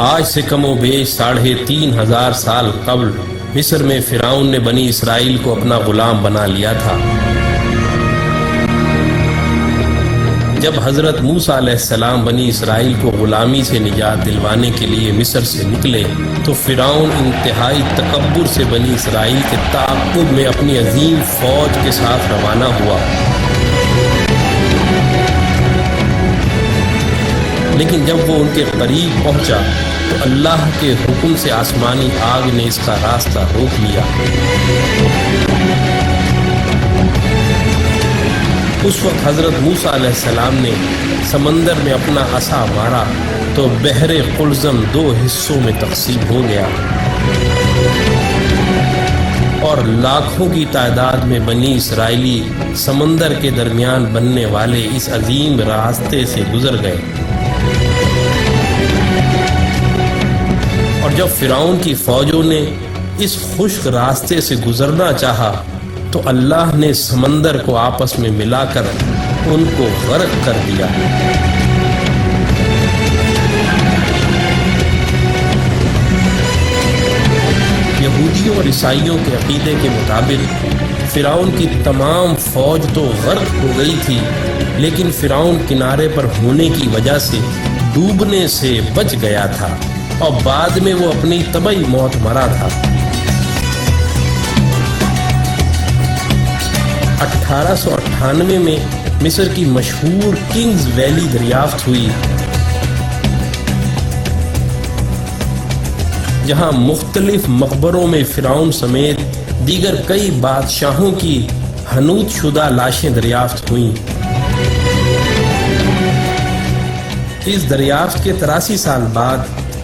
آج سے کم و بیش 3500 سال قبل مصر میں فرعون نے بنی اسرائیل کو اپنا غلام بنا لیا تھا۔ جب حضرت موسیٰ علیہ السلام بنی اسرائیل کو غلامی سے نجات دلوانے کے لیے مصر سے نکلے تو فرعون انتہائی تکبر سے بنی اسرائیل کے تعاقب میں اپنی عظیم فوج کے ساتھ روانہ ہوا، لیکن جب وہ ان کے قریب پہنچا تو اللہ کے حکم سے آسمانی آگ نے اس کا راستہ روک لیا۔ اس وقت حضرت موسیٰ علیہ السلام نے سمندر میں اپنا عصا مارا تو بحر قلزم 2 حصوں میں تقسیم ہو گیا اور لاکھوں کی تعداد میں بنی اسرائیلی سمندر کے درمیان بننے والے اس عظیم راستے سے گزر گئے۔ اور جب فرعون کی فوجوں نے اس خشک راستے سے گزرنا چاہا تو اللہ نے سمندر کو آپس میں ملا کر ان کو غرق کر دیا۔ یہودیوں اور عیسائیوں کے عقیدے کے مطابق فرعون کی تمام فوج تو غرق ہو گئی تھی، لیکن فرعون کنارے پر ہونے کی وجہ سے ڈوبنے سے بچ گیا تھا اور بعد میں وہ اپنی طبعی موت مرا تھا۔ 1898 میں مصر کی مشہور کنگز ویلی دریافت ہوئی، جہاں مختلف مقبروں میں فرعون سمیت دیگر کئی بادشاہوں کی حنوط شدہ لاشیں دریافت ہوئیں۔ اس دریافت کے 83 سال بعد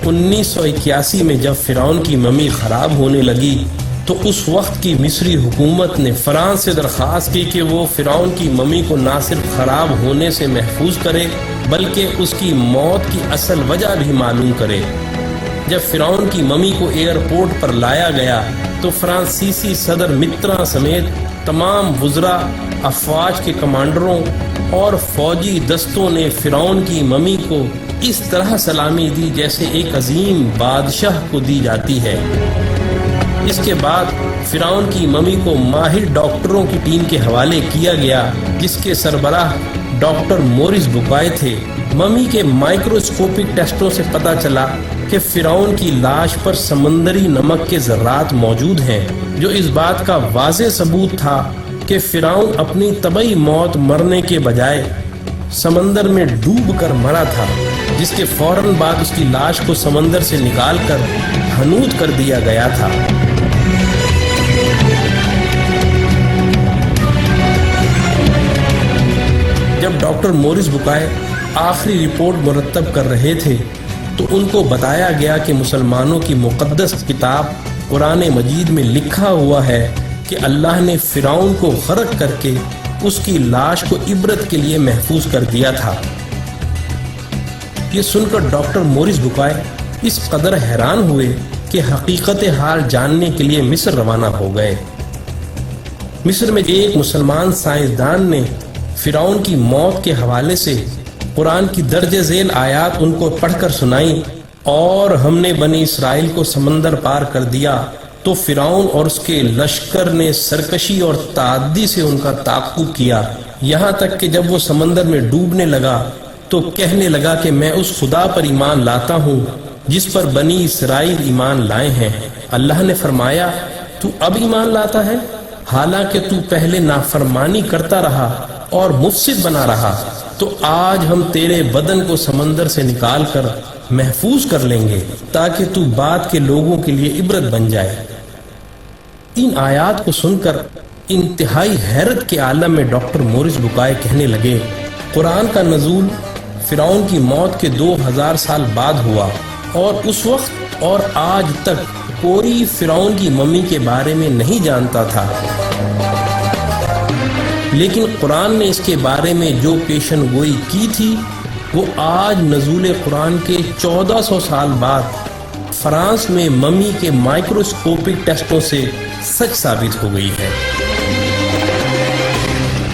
1981 میں جب فرعون کی ممی خراب ہونے لگی تو اس وقت کی مصری حکومت نے فرانس سے درخواست کی کہ وہ فرعون کی ممی کو نہ صرف خراب ہونے سے محفوظ کرے بلکہ اس کی موت کی اصل وجہ بھی معلوم کرے۔ جب فرعون کی ممی کو ایئرپورٹ پر لایا گیا تو فرانسیسی صدر متران سمیت تمام وزراء، افواج کے کمانڈروں اور فوجی دستوں نے فرعون کی ممی کو اس طرح سلامی دی جیسے ایک عظیم بادشاہ کو دی جاتی ہے۔ اس کے بعد فرعون کی ممی کو ماہر ڈاکٹروں کی ٹیم کے حوالے کیا گیا جس کے سربراہ ڈاکٹر مورس بوکائے تھے۔ ممی کے مائکروسکوپک ٹیسٹوں سے پتہ چلا کہ فرعون کی لاش پر سمندری نمک کے ذرات موجود ہیں، جو اس بات کا واضح ثبوت تھا کہ فرعون اپنی طبعی موت مرنے کے بجائے سمندر میں ڈوب کر مرا تھا، جس کے فوراً بعد اس کی لاش کو سمندر سے نکال کر حنوط کر دیا گیا تھا۔ جب ڈاکٹر مورس بوکائے آخری رپورٹ مرتب کر رہے تھے تو ان کو بتایا گیا کہ مسلمانوں کی مقدس کتاب قرآن مجید میں لکھا ہوا ہے کہ اللہ نے فرعون کو غرق کر کے اس کی لاش کو عبرت کے لیے محفوظ کر دیا تھا۔ یہ سن کر ڈاکٹر مورس بوکائے اس قدر حیران ہوئے کہ حقیقت حال جاننے کے لیے مصر روانہ ہو گئے۔ مصر میں ایک مسلمان سائنسدان نے فرعون کی موت کے حوالے سے قرآن کی درج ذیل آیات ان کو پڑھ کر سنائیں، اور ہم نے بنی اسرائیل کو سمندر پار کر دیا تو فرعون اور اس کے لشکر نے سرکشی اور تعدی سے ان کا تعاقب کیا، یہاں تک کہ جب وہ سمندر میں ڈوبنے لگا تو کہنے لگا کہ میں اس خدا پر ایمان لاتا ہوں جس پر بنی اسرائیل ایمان لائے ہیں۔ اللہ نے فرمایا تو اب ایمان لاتا ہے حالانکہ تو پہلے نافرمانی کرتا رہا اور مفسد بنا رہا، تو آج ہم تیرے بدن کو سمندر سے نکال کر محفوظ کر لیں گے تاکہ تو بعد کے لوگوں کے لیے عبرت بن جائے۔ ان آیات کو سن کر انتہائی حیرت کے عالم میں ڈاکٹر مورس بوکائے کہنے لگے، قرآن کا نزول فرعون کی موت کے 2000 سال بعد ہوا، اور اس وقت اور آج تک کوئی فرعون کی ممی کے بارے میں نہیں جانتا تھا، لیکن قرآن نے اس کے بارے میں جو پیشن گوئی کی تھی وہ آج نزول قرآن کے 1400 سال بعد فرانس میں ممی کے مائکروسکوپک ٹیسٹوں سے سچ ثابت ہو گئی ہے۔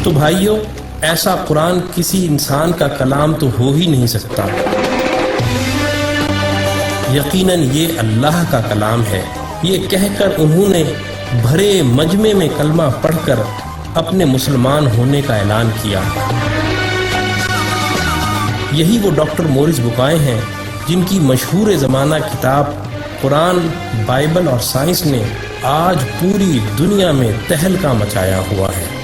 تو بھائیو، ایسا قرآن کسی انسان کا کلام تو ہو ہی نہیں سکتا۔ یقیناً یہ اللہ کا کلام ہے۔ یہ کہہ کر انہوں نے بھرے مجمع میں کلمہ پڑھ کر اپنے مسلمان ہونے کا اعلان کیا۔ یہی وہ ڈاکٹر مورس بکائے ہیں جن کی مشہور زمانہ کتاب قرآن، بائبل اور سائنس نے آج پوری دنیا میں تہلکہ مچایا ہوا ہے۔